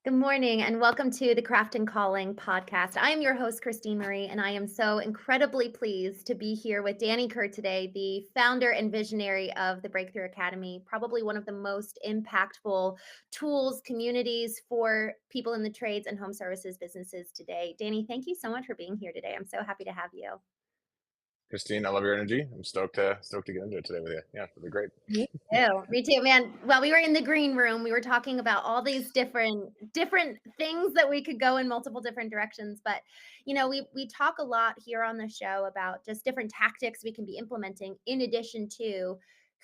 Good morning and welcome to the Craft and Calling podcast. I am your host, Christene Marie, and I am so incredibly pleased to be here with Danny Kerr today, the founder and visionary of the Breakthrough Academy, probably one of the most impactful tools, communities for people in the trades and home services businesses today. Danny, thank you so much for being here today. I'm so happy to have you. Christine, I love your energy. I'm stoked to get into it today with you. Yeah, it'll be great. Me too. Me too, man. While we were in the green room, we were talking about all these different things that we could go in multiple different directions. But we talk a lot here on the show about just different tactics we can be implementing in addition to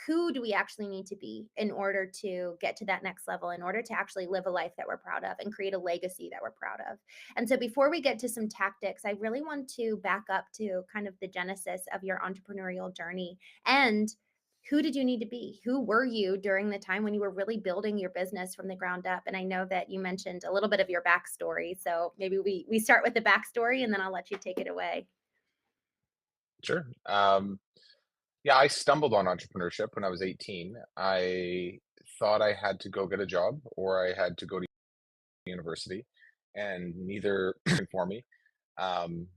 who do we actually need to be in order to get to that next level, in order to actually live a life that we're proud of and create a legacy that we're proud of. And so before we get to some tactics, I really want to back up to kind of the genesis of your entrepreneurial journey and who did you need to be? Who were you during the time when you were really building your business from the ground up? And I know that you mentioned a little bit of your backstory. So maybe we start with the backstory and then I'll let you take it away. Sure. Yeah, I stumbled on entrepreneurship when I was 18. I thought I had to go get a job or I had to go to university, and neither for me. Um,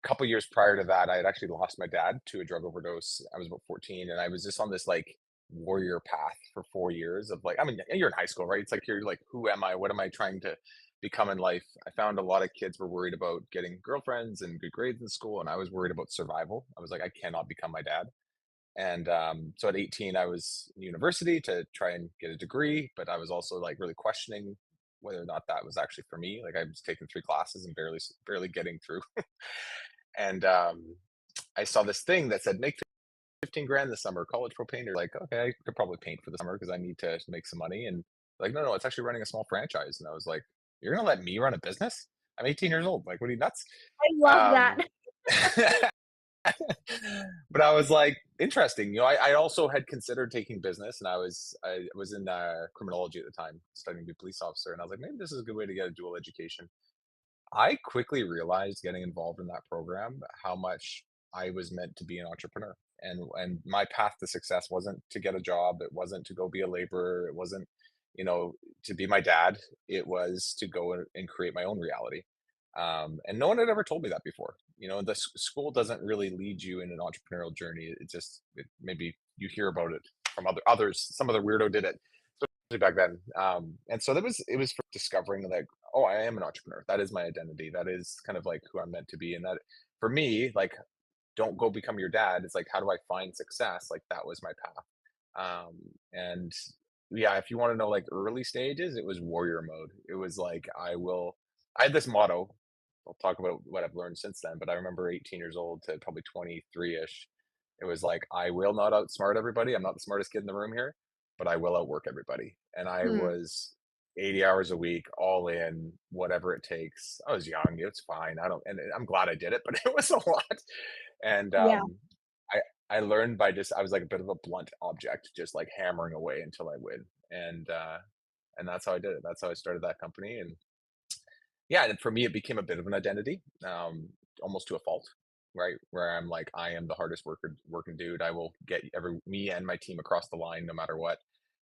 Couple years prior to that, I had actually lost my dad to a drug overdose. I was about 14, and I was just on this like warrior path for 4 years of like, I mean, you're in high school, right? It's like you're like, who am I? What am I trying to become in life? I found a lot of kids were worried about getting girlfriends and good grades in school, and I was worried about survival. I was like, I cannot become my dad. And so at 18, I was in university to try and get a degree, but I was also like really questioning whether or not that was actually for me. Like I was taking 3 classes and barely getting through. And I saw this thing that said make 15 grand this summer, college pro painter. Like, okay, I could probably paint for the summer because I need to make some money. And like, no, no, it's actually running a small franchise. And I was like, you're gonna let me run a business? I'm 18 years old. Like, what are you nuts? I love Um, that. but I was like, interesting. I also had considered taking business, and I was in criminology at the time, studying to be a police officer, and I was like, maybe this is a good way to get a dual education. I quickly realized getting involved in that program how much I was meant to be an entrepreneur. And my path to success wasn't to get a job, it wasn't to go be a laborer, it wasn't, to be my dad. It was to go and create my own reality. And no one had ever told me that before. The school doesn't really lead you in an entrepreneurial journey. Maybe you hear about it from others. Some other weirdo did it, especially back then. And so it was for discovering like, oh, I am an entrepreneur. That is my identity. That is kind of like who I'm meant to be. And that for me, like, don't go become your dad. It's like, how do I find success? Like that was my path. And yeah, if you want to know like early stages, it was warrior mode. It was like, I had this motto. I'll talk about what I've learned since then, but I remember 18 years old to probably 23-ish. It was like, I will not outsmart everybody. I'm not the smartest kid in the room here, but I will outwork everybody. And I Hmm. was 80 hours a week, all in, whatever it takes. I was young. It's fine. And I'm glad I did it, but it was a lot. And Yeah. I, I learned by I was like a bit of a blunt object, just like hammering away until I win. And that's how I did it. That's how I started that company. And yeah, and for me, it became a bit of an identity, almost to a fault, right? Where I'm like, I am the hardest working dude. I will get me and my team across the line no matter what.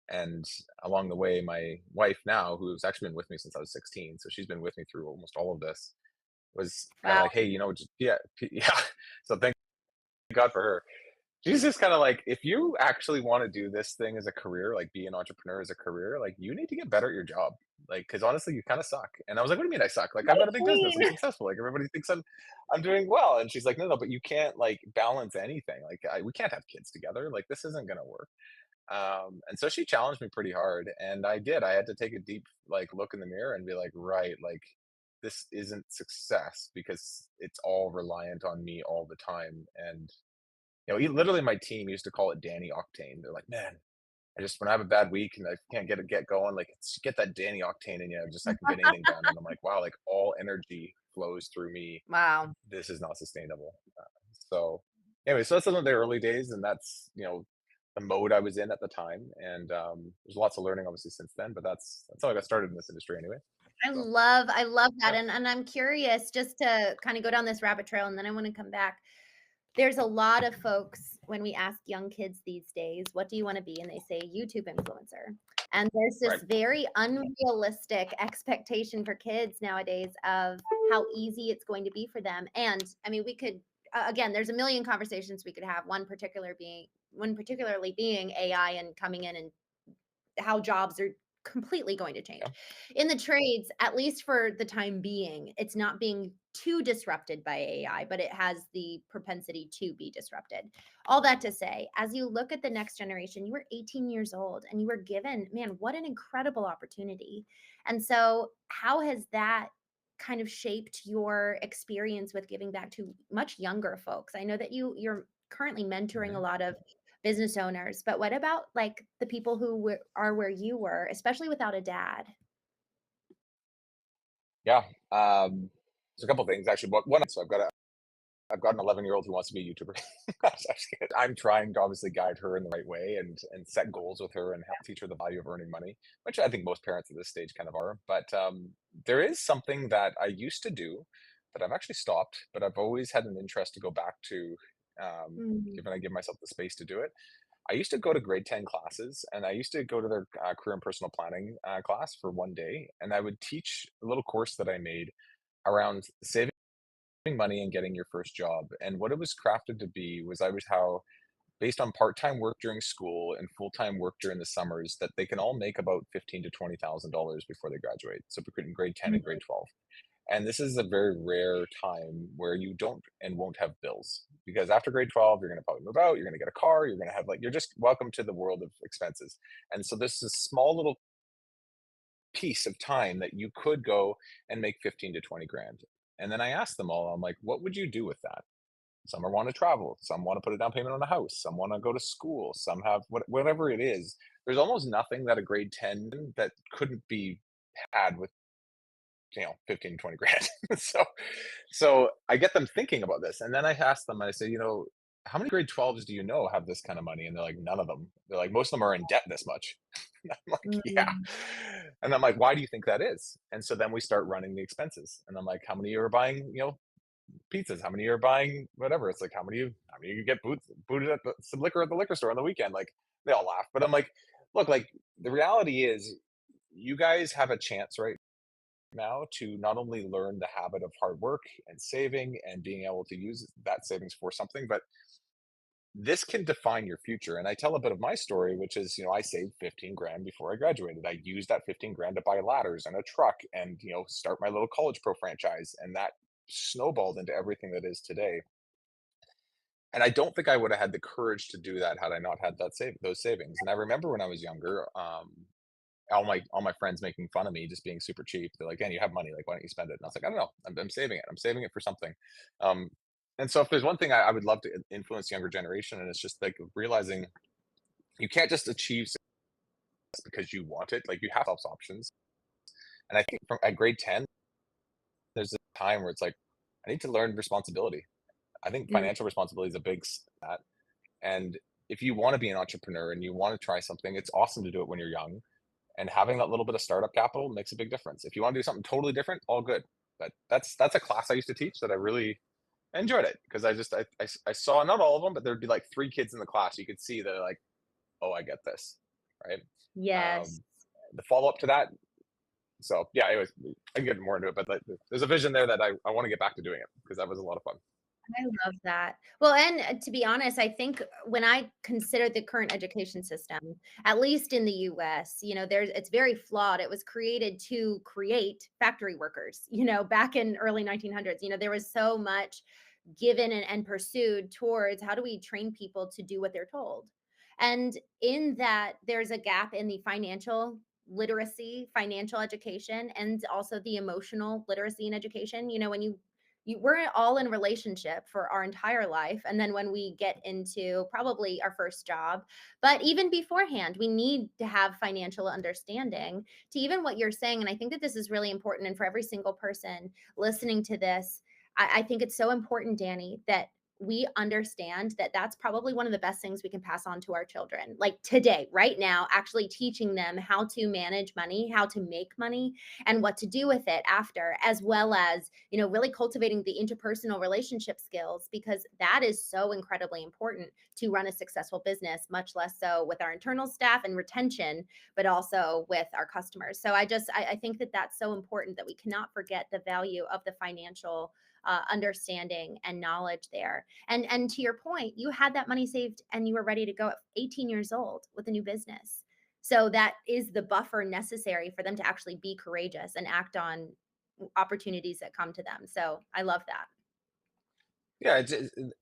And along the way, my wife now, who's actually been with me since I was 16, so she's been with me through almost all of this, was kind of Wow. like, hey, just yeah, yeah. So thank God for her. She's just kind of like, if you actually want to do this thing as a career, like be an entrepreneur as a career, like you need to get better at your job. Like, because honestly, you kind of suck. And I was like, what do you mean I suck? Like, I've What got a a big business. I'm queen. successful. Like, everybody thinks I'm doing well. And she's like, no, no, but you can't like balance anything. Like, we can't have kids together. Like, this isn't gonna work. And so she challenged me pretty hard, and I did. I had to take a deep like look in the mirror and be like, right, like this isn't success because it's all reliant on me all the time. And literally my team used to call it Danny Octane. They're like, man, I just when I have a bad week and I can't get going, like get that Danny Octane in you, just I can get anything done. And I'm like, wow, like all energy flows through me. Wow. This is not sustainable. So anyway, so that's some of the early days, and that's the mode I was in at the time. And there's lots of learning obviously since then, but that's how I got started in this industry anyway. So I love that. yeah, And I'm curious just to kind of go down this rabbit trail and then I want to come back. There's a lot of folks when we ask young kids these days, "What do you wanna be?" And they say, "YouTube influencer." And there's Right. this very unrealistic expectation for kids nowadays of how easy it's going to be for them. And I mean, we could again, there's a million conversations we could have, one particularly being AI and coming in and how jobs are completely going to change. Yeah. In the trades, at least for the time being, it's not being too disrupted by AI, but it has the propensity to be disrupted. All that to say, as you look at the next generation, you were 18 years old and you were given, man, what an incredible opportunity. And so, how has that kind of shaped your experience with giving back to much younger folks? I know that you're currently mentoring a Mhm. lot of business owners, but what about, like, the people who are where you were, especially without a dad? Yeah. So a couple things actually. But one, so I've got an 11-year-old who wants to be a YouTuber. I'm trying to obviously guide her in the right way and set goals with her and help teach her the value of earning money, which I think most parents at this stage kind of are. But there is something that I used to do that I've actually stopped, but I've always had an interest to go back to, Mhm, given I give myself the space to do it. I used to go to grade 10 classes, and I used to go to their career and personal planning class for one day, and I would teach a little course that I made around saving money and getting your first job. And what it was crafted to be was I was how based on part-time work during school and full-time work during the summers that they can all make about 15 to $20,000 before they graduate. So between grade 10 and grade mhm, 12. And this is a very rare time where you don't and won't have bills because after grade 12, you're going to probably move out, you're going to get a car, you're going to have like, you're just welcome to the world of expenses. And so this is a small little piece of time that you could go and make 15 to 20 grand. And then I asked them all, I'm like, what would you do with that? Some are want to travel, some want to put a down payment on a house, some want to go to school, some have whatever it is. There's almost nothing that a grade 10 that couldn't be had with 15 20 grand. So I get them thinking about this, and then I ask them, I say, how many grade 12s do you know have this kind of money? And they're like, none of them. They're like, most of them are in debt this much. And I'm like, yeah. mhm, And I'm like, why do you think that is? And so then we start running the expenses, and I'm like, how many are buying pizzas? How many are buying whatever? It's like, how many you get booted at some liquor at the liquor store on the weekend? Like, they all laugh, but I'm like, look, like, the reality is you guys have a chance right now to not only learn the habit of hard work and saving and being able to use that savings for something, but this can define your future. And I tell a bit of my story, which is, I saved 15 grand before I graduated. I used that 15 grand to buy ladders and a truck and, start my little college pro franchise. And that snowballed into everything that is today. And I don't think I would have had the courage to do that had I not had those savings. And I remember when I was younger, all my friends making fun of me just being super cheap. They're like, "Man, you have money. Like, why don't you spend it?" And I was like, "I don't know. I'm saving it. I'm saving it for something." Um, and so, if there's one thing I would love to influence younger generation, and it's just like realizing you can't just achieve success because you want it. Like, you have options. And I think from at grade 10, there's a time where it's like, I need to learn responsibility. I think mm, financial responsibility is a big that. And if you want to be an entrepreneur and you want to try something, it's awesome to do it when you're young. And having that little bit of startup capital makes a big difference. If you want to do something totally different, all good. But that's a class I used to teach that I really enjoyed it because I saw not all of them, but there'd be like three kids in the class. You could see they're like, oh, I get this, right? yes. Um, the follow up to that. So yeah, anyways, I can get more into it, but like, there's a vision there that I want to get back to doing it because that was a lot of fun. I love that. Well, and to be honest, I think when I consider the current education system, at least in the US, it's very flawed. It was created to create factory workers, back in early 1900s. There was so much given and pursued towards how do we train people to do what they're told. And in that, there's a gap in the financial literacy, financial education, and also the emotional literacy and education. When we're all in relationship for our entire life, and then when we get into probably our first job, but even beforehand we need to have financial understanding to even what you're saying. And I think that this is really important, and for every single person listening to this, I think it's so important, Danny, that we understand that that's probably one of the best things we can pass on to our children. Like today, right now, actually teaching them how to manage money, how to make money, and what to do with it after, as well as, really cultivating the interpersonal relationship skills, because that is so incredibly important to run a successful business, much less so with our internal staff and retention, but also with our customers. So I think that that's so important, that we cannot forget the value of the financial understanding and knowledge there. And to your point, you had that money saved and you were ready to go at 18 years old with a new business. So that is the buffer necessary for them to actually be courageous and act on opportunities that come to them. So I love that. Yeah,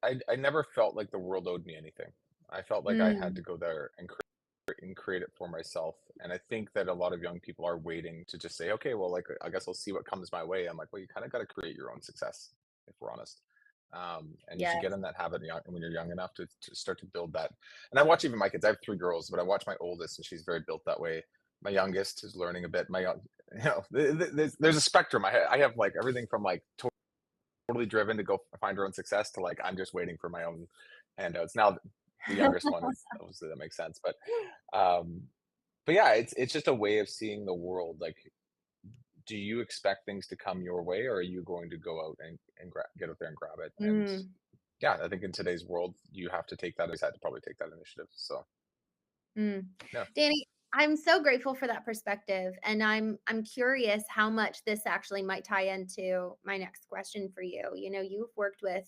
I never felt like the world owed me anything. I felt like I had Mm, to go there and create it for myself. And I think that a lot of young people are waiting to just say, okay, well, like I guess I'll see what comes my way. I'm like, well, you kind of got to create your own success, if we're honest. And you should get yes. in that habit when you're young enough to start to build that. And I watch even my kids. I have three girls, but I watch my oldest, and she's very built that way. My youngest is learning a bit. There's a spectrum. I have like everything from like totally driven to go find her own success to like I'm just waiting for my own handouts. Now the youngest one is obviously that makes sense, um, but yeah, it's just a way of seeing the world. Like, do you expect things to come your way, or are you going to go out and get out there and grab it? And Mm. yeah, I think in today's world, you have to take that. Had to probably take that initiative. So Mm. yeah. Danny, I'm so grateful for that perspective, and I'm curious how much this actually might tie into my next question for you. You've worked with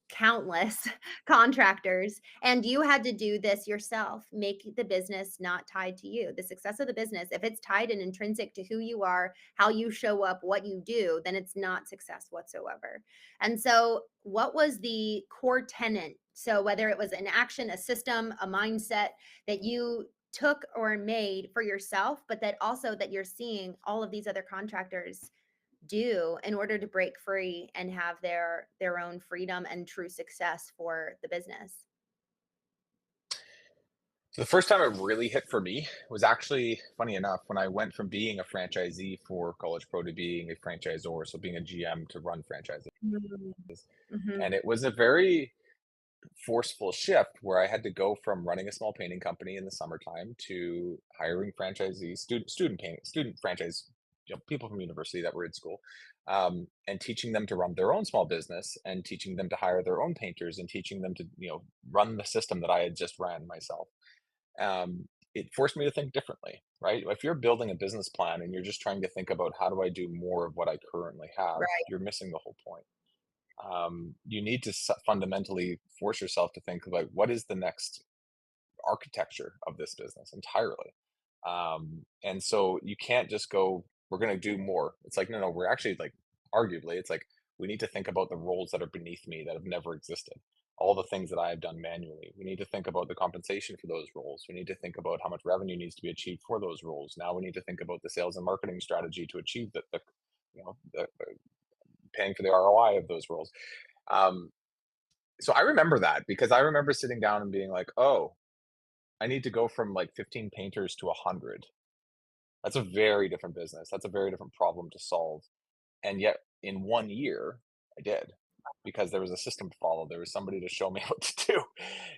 countless contractors, and you had to do this yourself. Make the business not tied to you. The success of the business, if it's tied and intrinsic to who you are, how you show up, what you do, then it's not success whatsoever. And so, what was the core tenet? So, whether it was an action, a system, a mindset that you took or made for yourself, but that also that you're seeing all of these other contractors do in order to break free and have their own freedom and true success for the business. So the first time it really hit for me was actually funny enough when I went from being a franchisee for College Pro to being a franchisor, so being a GM to run franchises. Mm. And Mhm. it was a very forceful shift where I had to go from running a small painting company in the summertime to hiring franchisees, student franchise, people from university that were in school, and teaching them to run their own small business and teaching them to hire their own painters and teaching them to run the system that I had just ran myself. It forced me to think differently, right? If you're building a business plan and you're just trying to think about how do I do more of what I currently have, Right. you're missing the whole point. You need to fundamentally force yourself to think like, what is the next architecture of this business entirely? And so you can't just go, we're going to do more. It's like, no, no, we're actually like, arguably, it's like, we need to think about the roles that are beneath me that have never existed. All the things that I have done manually. We need to think about the compensation for those roles. We need to think about how much revenue needs to be achieved for those roles. Now we need to think about the sales and marketing strategy to achieve the paying for the ROI of those roles. Um, so I remember that because I remember sitting down and being like, "Oh, I need to go from like 15 painters to 100." That's a very different business. That's a very different problem to solve. And yet in 1 year, I did because there was a system to follow. There was somebody to show me what to do.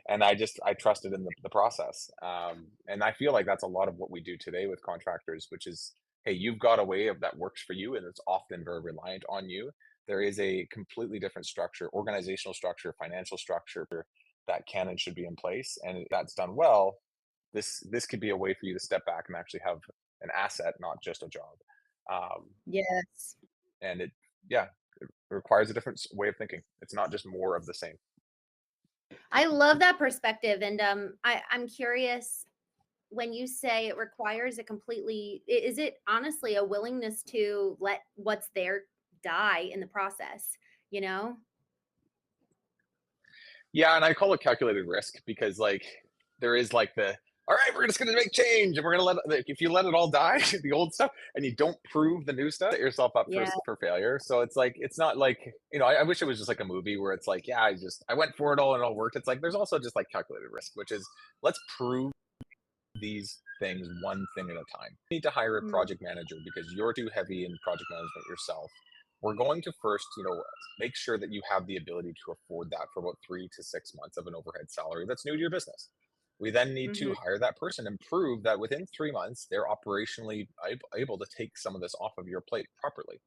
And I trusted in the process. And I feel like that's a lot of what we do today with contractors, which is, hey, you've got a way of that works for you, and it's often very reliant on you. There is a completely different structure, organizational structure, financial structure that can and should be in place. And if that's done well, this could be a way for you to step back and actually have an asset, not just a job. Um, Yes. and it, yeah, it requires a different way of thinking. It's not just more of the same. I love that perspective. And I'm curious, when you say it requires a completely, is it honestly a willingness to let what's there die in the process, you know? Yeah, and I call it calculated risk because like there is like the all right, we're just going to make change and we're going to like, if you let it all die, the old stuff, and you don't prove the new stuff, set yourself up Yeah. for failure. So it's like it's not like I wish it was just like a movie where it's like yeah, I went for it all and it all worked. It's like there's also just like calculated risk, which is let's prove these things one thing at a time. You need to hire a Mm. project manager because you're too heavy in project management yourself. we're going to first, make sure that you have the ability to afford that for about 3 to 6 months of an overhead salary that's new to your business. We then need to Mhm. hire that person and prove that within 3 months they're operationally able to take some of this off of your plate properly.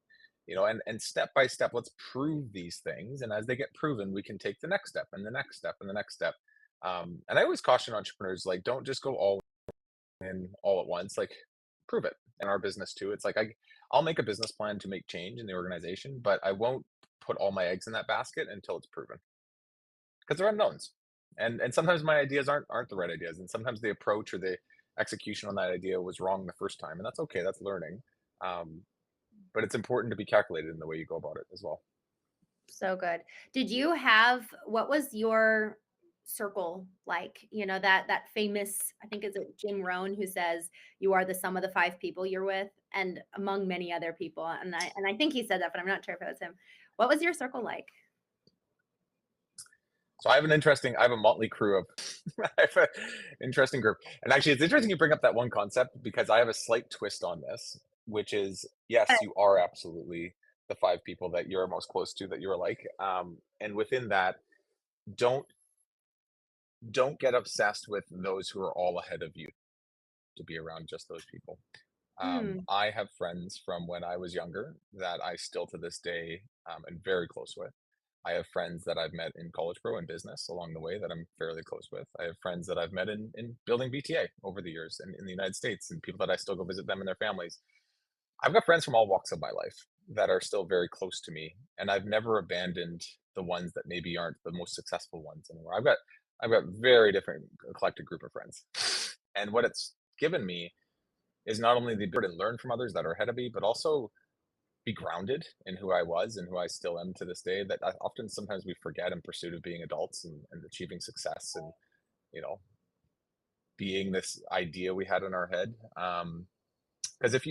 And step by step, let's prove these things. And as they get proven, we can take the next step and the next step and the next step. And I always caution entrepreneurs, like, don't just go all in all at once. Like, prove it. In our business too, it's like I'll make a business plan to make change in the organization, but I won't put all my eggs in that basket until it's proven, because they're unknowns. And sometimes my ideas aren't the right ideas, and sometimes the approach or the execution on that idea was wrong the first time, and that's okay. That's learning. Um, but it's important to be calculated in the way you go about it as well. So good. Did you have what was your circle like? That famous, I think is it Jim Rohn who says you are the sum of the five people you're with, and among many other people. And I think he said that, but I'm not sure if it was him. What was your circle like? So I have a motley crew of, I have an interesting group. And actually, it's interesting you bring up that one concept, because I have a slight twist on this, which is, yes, you are absolutely the five people that you're most close to that you're like. And within that, don't don't get obsessed with those who are all ahead of you to be around just those people. Mm, I have friends from when I was younger that I still to this day am very close with. I have friends that I've met in College Pro and business along the way that I'm fairly close with. I have friends that I've met in building BTA over the years in the United States, and people that I still go visit them and their families. I've got friends from all walks of my life that are still very close to me, and I've never abandoned the ones that maybe aren't the most successful ones anymore. I've got very different eclectic group of friends, and what it's given me is not only the ability to learn from others that are ahead of me, but also be grounded in who I was and who I still am to this day. That I, often sometimes we forget in pursuit of being adults and achieving success and you know being this idea we had in our head. Because if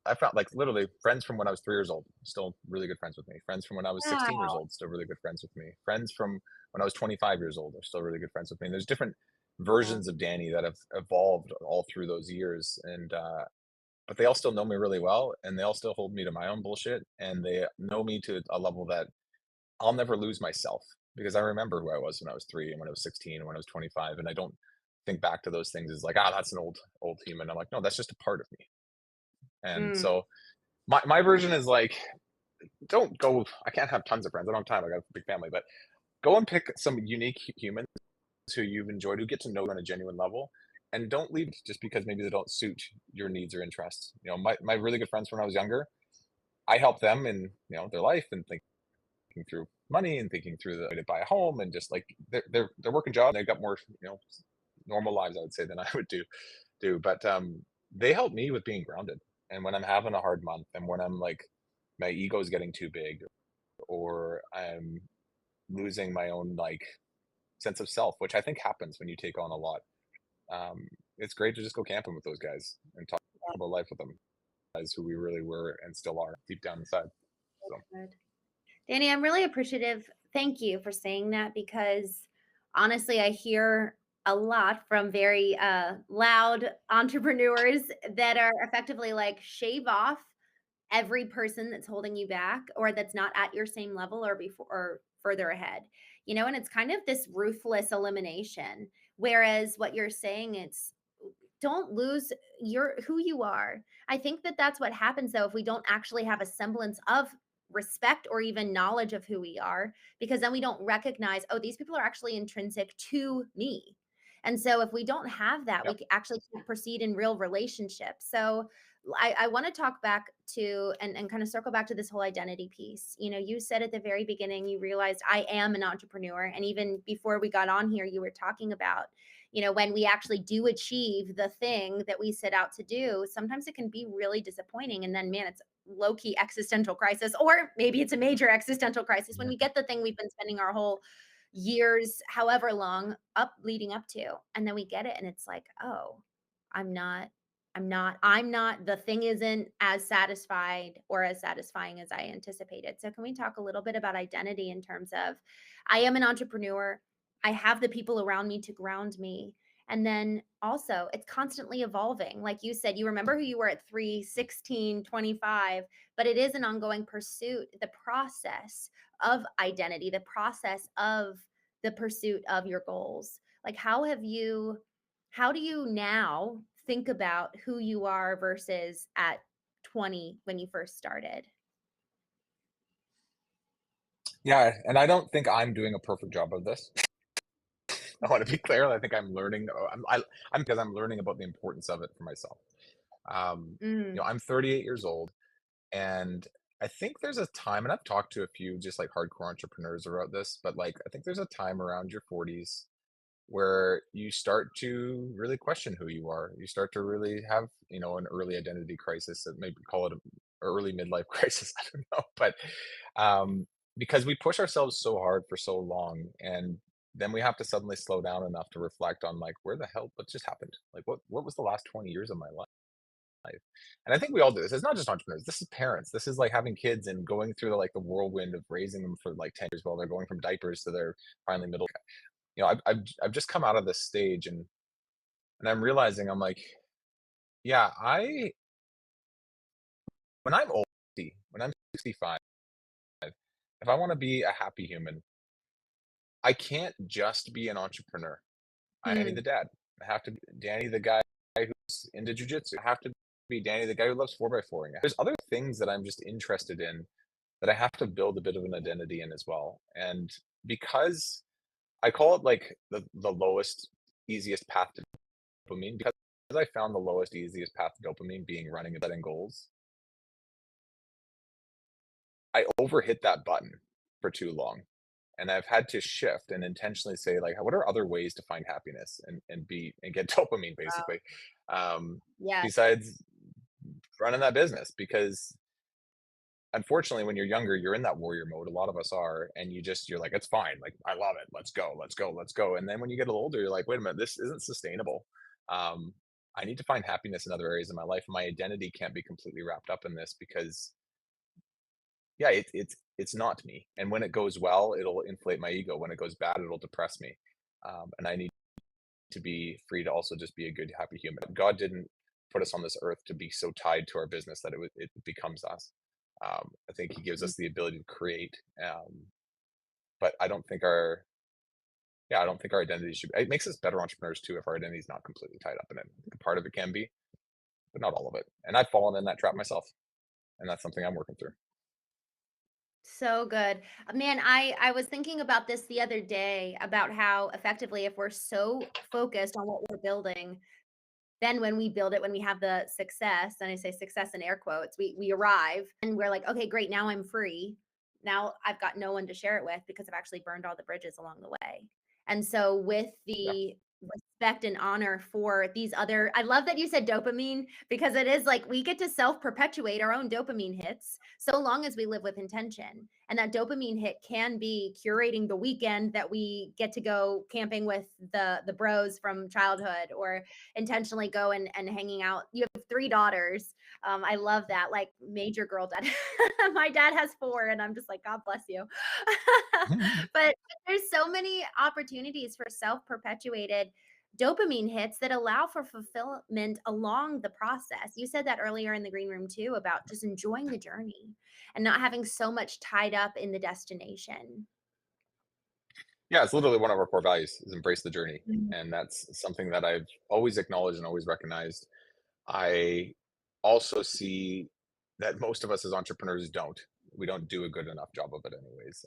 I found, like, literally friends from when I was 3 years old, still really good friends with me. Friends from when I was 16 years wow. old, still really good friends with me. Friends from when I was 25 years old are still really good friends with me. And there's different Wow. versions of Danny that have evolved all through those years, and but they all still know me really well, and they all still hold me to my own bullshit, and they know me to a level that I'll never lose myself, because I remember who I was when I was 3 and when I was 16 and when I was 25, and I don't think back to those things as like, that's an old human. I'm like, no, that's just a part of me. And Mm, so my version is like, don't go. I can't have tons of friends. I don't have time. I got a big family, but go and pick some unique humans who you've enjoyed, who get to know you on a genuine level, and don't leave just because maybe they don't suit your needs or interests. My really good friends when I was younger, I helped them in their life and thinking through money and thinking through the way to buy a home, and just like they're working jobs. They've got more normal lives, I would say, than I would do. But they help me with being grounded. And when I'm having a hard month, and when I'm like my ego is getting too big, or I'm losing my own like sense of self, which I think happens when you take on a lot. It's great to just go camping with those guys and talk about life with them, as who we really were and still are deep down inside. So good. Danny, I'm really appreciative. Thank you for saying that because honestly, I hear a lot from very loud entrepreneurs that are effectively like shave off every person that's holding you back or that's not at your same level or before or further ahead. And it's kind of this ruthless elimination. Whereas what you're saying, it's don't lose your who you are. I think that that's what happens though if we don't actually have a semblance of respect or even knowledge of who we are, because then we don't recognize, oh, these people are actually intrinsic to me. And so if we don't have that, yeah, actually can't proceed in real relationships. So I want to talk back to and kind of circle back to this whole identity piece. You said at the very beginning you realized I am an entrepreneur. And even before we got on here, you were talking about when we actually do achieve the thing that we set out to do, sometimes it can be really disappointing. And then, man, it's low key existential crisis, or maybe it's a major existential crisis when we get the thing we've been spending our whole years, however long, up leading up to. And then we get it. And it's like, oh, I'm not. The thing isn't as satisfied or as satisfying as I anticipated. So, can we talk a little bit about identity in terms of I am an entrepreneur, I have the people around me to ground me. And then also, it's constantly evolving. Like you said, you remember who you were at 3, 16, 25, but it is an ongoing pursuit. The process of identity, the process of the pursuit of your goals. Like, how do you now think about who you are versus at 20 when you first started? Yeah, and I don't think I'm doing a perfect job of this. I want to be clear. I think I'm learning. I'm because I'm learning about the importance of it for myself. Mm, I'm 38 years old, and I think there's a time, and I've talked to a few just like hardcore entrepreneurs about this, but like I think there's a time around your 40s where you start to really question who you are. You start to really have, an early identity crisis, that maybe call it a early midlife crisis. I don't know, but um, because we push ourselves so hard for so long, and then we have to suddenly slow down enough to reflect on like where the hell what just happened? Like what was the last 20 years of my life? And I think we all do this. It's not just entrepreneurs. This is parents. This is like having kids and going through the whirlwind of raising them for like 10 years while they're going from diapers to their finally middle. I've just come out of this stage, and I'm realizing I'm like, yeah, I when I'm old, when I'm 65, if I want to be a happy human, I can't just be an entrepreneur. I need mm, the dad. I have to be Danny, the guy who's into jujitsu. I have to be Danny, the guy who loves 4x4ing. There's other things that I'm just interested in that I have to build a bit of an identity in as well. And because I call it like the lowest, easiest path to dopamine, because I found the lowest, easiest path to dopamine being running and setting goals, I overhit that button for too long. And I've had to shift and intentionally say, like, what are other ways to find happiness and get dopamine wow. basically, um, Yes. besides running that business? Because unfortunately, when you're younger, you're in that warrior mode. A lot of us are, and you're like, it's fine. Like, I love it. Let's go, let's go, let's go. And then when you get a little older, you're like, wait a minute, this isn't sustainable. Um, I need to find happiness in other areas of my life. My identity can't be completely wrapped up in this because yeah, it's not me. And when it goes well, it'll inflate my ego. When it goes bad, it'll depress me. And I need to be free to also just be a good, happy human. God didn't put us on this earth to be so tied to our business that it becomes us. I think He gives Mm. us the ability to create, but I don't think our identity should. It makes us better entrepreneurs too if our identity is not completely tied up in it. I think a part of it can be, but not all of it. And I've fallen in that trap myself, and that's something I'm working through. So good. Man, I was thinking about this the other day about how effectively if we're so focused on what we're building, then when we build it, when we have the success, and I say success in air quotes, we arrive and we're like, okay, great, now I'm free. Now I've got no one to share it with because I've actually burned all the bridges along the way. And so with Yeah. the respect and honor for these other, I love that you said dopamine because it is like we get to self-perpetuate our own dopamine hits so long as we live with intention. And that dopamine hit can be curating the weekend that we get to go camping with the bros from childhood, or intentionally go and hanging out. You have 3 daughters. I love that, like, major girl dad. My dad has 4, and I'm just like, "God bless you." But there's so many opportunities for self-perpetuated dopamine hits that allow for fulfillment along the process. You said that earlier in the green room too about just enjoying the journey and not having so much tied up in the destination. Yeah, it's literally one of our core values is embrace the journey. Mhm. And that's something that I've always acknowledged and always recognized. I also see that most of us as entrepreneurs don't. We don't do a good enough job of it anyways.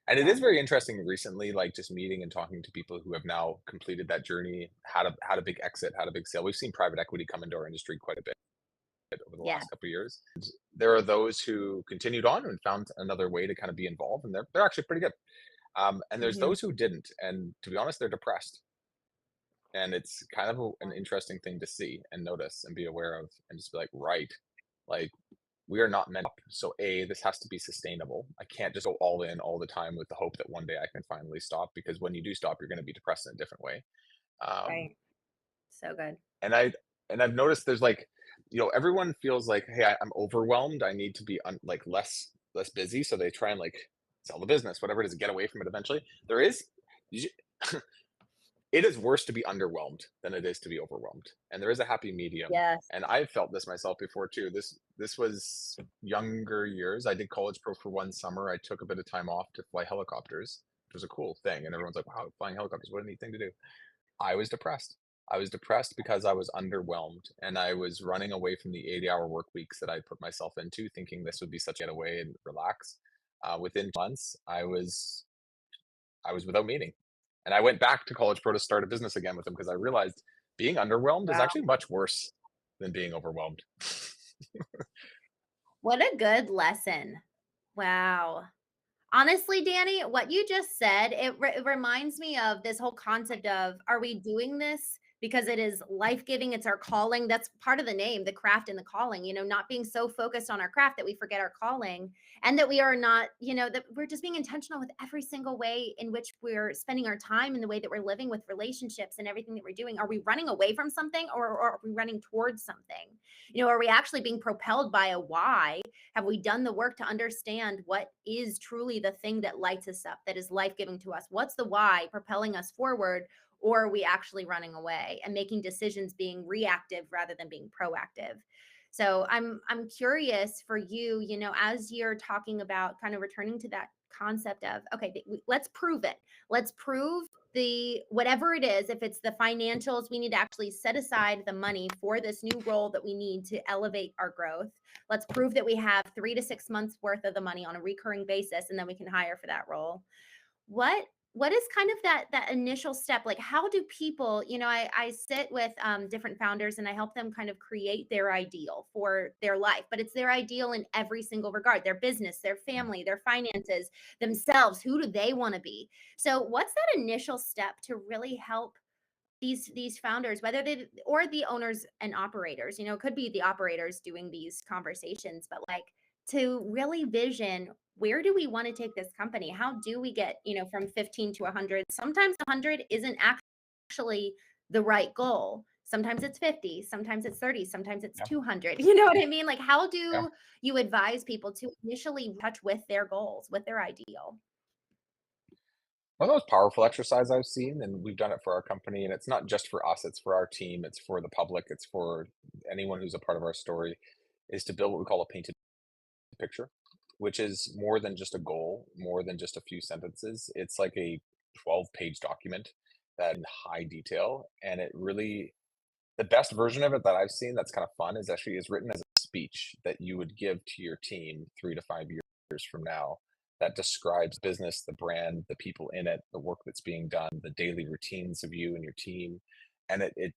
And it is Yeah. very interesting recently, like just meeting and talking to people who have now completed that journey, had a big exit, had a big sale. We've seen private equity come into our industry quite a bit over the Yeah. last couple of years. There are those who continued on and found another way to kind of be involved, and they're actually pretty good. And there's Mhm. those who didn't, and to be honest, they're depressed. And it's kind of an interesting thing to see and notice and be aware of, and just be like, right, like we are not meant. So this has to be sustainable. I can't just go all in all the time with the hope that one day I can finally stop, because when you do stop, you're going to be depressed in a different way. Um, Right. So good. and I and I've noticed there's like, everyone feels like, hey, I'm overwhelmed. I need to be like less busy, so they try and like sell the business, whatever it is, get away from it eventually. There is it is worse to be underwhelmed than it is to be overwhelmed, and there is a happy medium. Yes. And I've felt this myself before too. This was younger years. I did college pro for one summer. I took a bit of time off to fly helicopters, which was a cool thing. And everyone's like, "Wow, flying helicopters! What a neat thing to do." I was depressed. I was depressed because I was underwhelmed, and I was running away from the 80-hour work weeks that I put myself into, thinking this would be such a getaway and relax. Within months, I was without meaning. And I went back to College Pro to start a business again with them because I realized being underwhelmed is Wow. actually much worse than being overwhelmed. What a good lesson. Wow. Honestly, Danny, what you just said, it reminds me of this whole concept of, are we doing this because it is life-giving, it's our calling? That's part of the name, the craft and the calling, not being so focused on our craft that we forget our calling, and that we are not, that we're just being intentional with every single way in which we're spending our time and the way that we're living with relationships and everything that we're doing. Are we running away from something, or are we running towards something? Are we actually being propelled by a why? Have we done the work to understand what is truly the thing that lights us up, that is life giving to us? What's the why propelling us forward? Or are we actually running away and making decisions being reactive rather than being proactive? So I'm curious for you, as you're talking about kind of returning to that concept of, okay, let's prove it. Let's prove the whatever it is. If it's the financials, we need to actually set aside the money for this new role that we need to elevate our growth. Let's prove that we have 3 to 6 months worth of the money on a recurring basis, and then we can hire for that role. What is kind of that initial step? Like, how do people, I sit with different founders and I help them kind of create their ideal for their life, but it's their ideal in every single regard: their business, their family, their finances, themselves. Who do they want to be? So what's that initial step to really help these founders, whether they or the owners and operators, it could be the operators doing these conversations, but like, to really vision, where do we want to take this company? How do we get, from 15 to 100? Sometimes 100 isn't actually the right goal. Sometimes it's 50, sometimes it's 30, sometimes it's Yeah. 200. You know what I mean? Like, how Yeah. do you advise people to initially touch with their goals, with their ideal? One of the most powerful exercise I've seen, and we've done it for our company, and it's not just for us, it's for our team, it's for the public, it's for anyone who's a part of our story, is to build what we call a painted picture, which is more than just a goal, more than just a few sentences. It's like a 12-page document that in high detail, and it really the best version of it that I've seen that's kind of fun is written as a speech that you would give to your team 3 to 5 years from now that describes business, the brand, the people in it, the work that's being done, the daily routines of you and your team. And it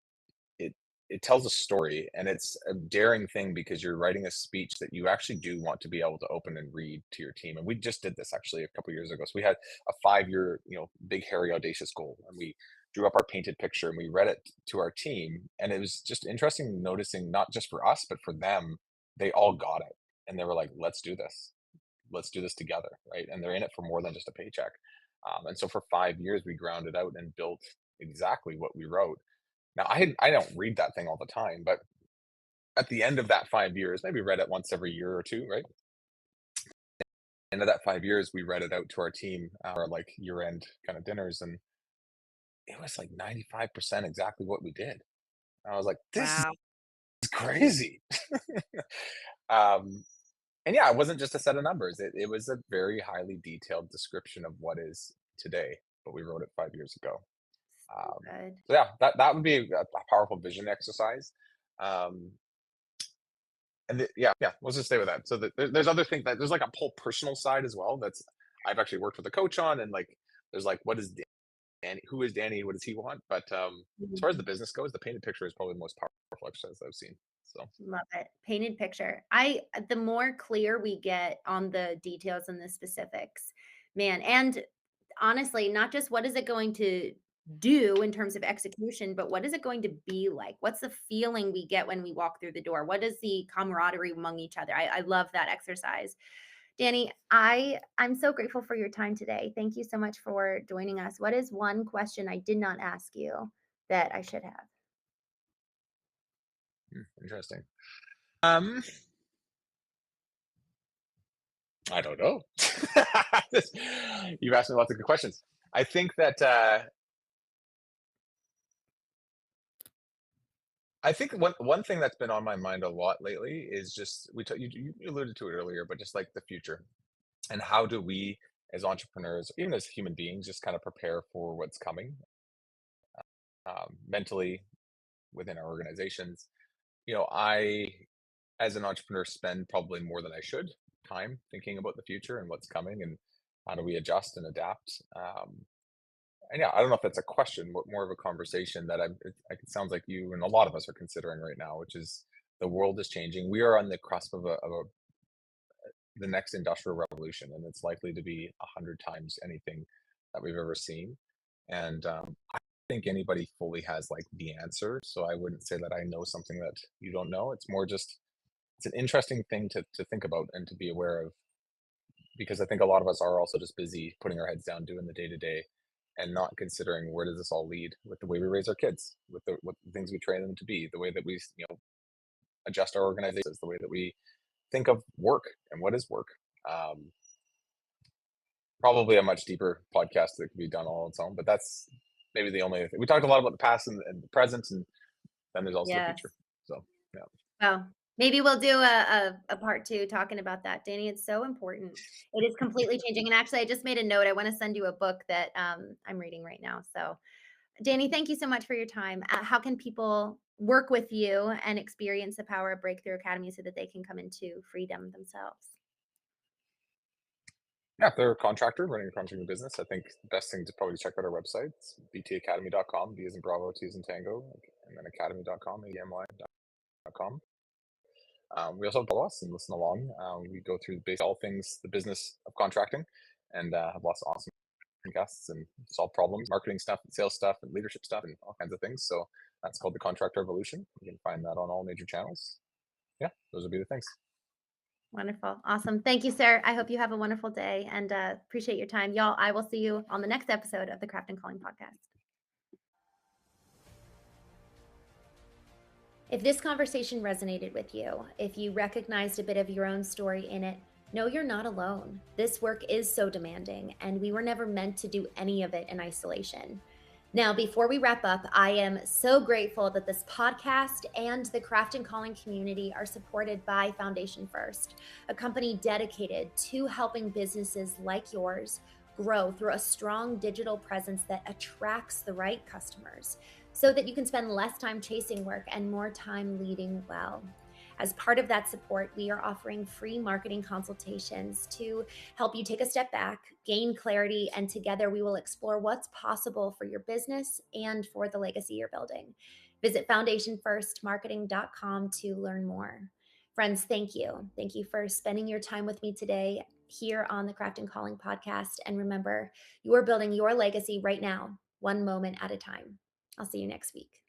it tells a story, and it's a daring thing because you're writing a speech that you actually do want to be able to open and read to your team. And we just did this actually a couple years ago. So we had a 5 year, big hairy audacious goal, and we drew up our painted picture and we read it to our team. And it was just interesting noticing, not just for us but for them, they all got it, and they were like, let's do this together, right? And they're in it for more than just a paycheck. And so for 5 years we grounded out and built exactly what we wrote. Now, I don't read that thing all the time, but at the end of that 5 years, maybe read it once every year or 2, right? End of that 5 years, we read it out to our team, our, like, year-end kinda dinners, and it was, like, 95% exactly what we did. And I was like, "This is Wow. crazy." Um, and yeah, it wasn't just a set of numbers. It was a very highly detailed description of what is today, but we wrote it 5 years ago. So good. So yeah, that would be a powerful vision exercise. Um, yeah, let's just stay with that. So there's other things that there's like a whole personal side as well. That's I've actually worked with a coach on, and like there's like what is Danny? Who is Danny? What does he want? But as far as the Mhm. business goes, the painted picture is probably the most powerful exercise I've seen. So Love it. Painted picture. The more clear we get on the details and the specifics, man, and honestly, not just what is it going to do in terms of execution, but what is it going to be like? What's the feeling we get when we walk through the door? What is the camaraderie among each other? I love that exercise. Danny, I'm so grateful for your time today. Thank you so much for joining us. What is one question I did not ask you that I should have? interesting. Um, I don't know. You've asked me lots of good questions. I think that I think one thing that's been on my mind a lot lately is just you alluded to it earlier, but just like the future and how do we as entrepreneurs, even as human beings, just kind of prepare for what's coming mentally within our organizations. I as an entrepreneur spend probably more than I should time thinking about the future and what's coming and how do we adjust and adapt. And yeah, I don't know if that's a question, but more of a conversation that it sounds like you and a lot of us are considering right now, which is the world is changing. We are on the cusp of the next industrial revolution, and it's likely to be 100 times anything that we've ever seen. And I think anybody fully has like the answer. So I wouldn't say that I know something that you don't know. It's more just it's an interesting thing to think about and to be aware of because I think a lot of us are also just busy putting our heads down, doing the day to day, and not considering where does this all lead with the way we raise our kids, with the things we train them to be, the way that we adjust our organizations, the way that we think of work and what is work. Um, Probably a much deeper podcast that could be done all on its own, but that's maybe the only thing. We talked a lot about the past and the present, and then there's also the Yes. future. So yeah, Oh, maybe we'll do a part 2 talking about that, Danny. It's so important. It is completely changing, and actually, I just made a note. I wanna send you a book that, I'm reading right now. So, Danny, thank you so much for your time. How can people work with you and experience the power of Breakthrough Academy so that they can come into freedom themselves? yeah. If they're a contractor running a contracting business, I think the best thing to probably check out our website. It's btacademy.com, B as in Bravo, T as in Tango, and then academy.com, AMY.com. We also follow us and listen along. We go through basically all things the business of contracting and have lots of awesome guests and solve problems, marketing stuff, and sales stuff, and leadership stuff, and all kinds of things. So that's called the Contractor Revolution. You can find that on all major channels. Yeah, those would be the things. Wonderful. Awesome. Thank you, sir. I hope you have a wonderful day and appreciate your time. Y'all, I will see you on the next episode of the Craft and Calling podcast. If this conversation resonated with you, if you recognized a bit of your own story in it, know you're not alone. This work is so demanding, and we were never meant to do any of it in isolation. Now, before we wrap up, I am so grateful that this podcast and the Craft and Calling community are supported by Foundation First, a company dedicated to helping businesses like yours grow through a strong digital presence that attracts the right customers so that you can spend less time chasing work and more time leading well. As part of that support, we are offering free marketing consultations to help you take a step back, gain clarity, and together we will explore what's possible for your business and for the legacy you're building. Visit foundationfirstmarketing.com to learn more. Friends, thank you. Thank you for spending your time with me today here on the Craft and Calling podcast. And remember, you are building your legacy right now, one moment at a time. I'll see you next week.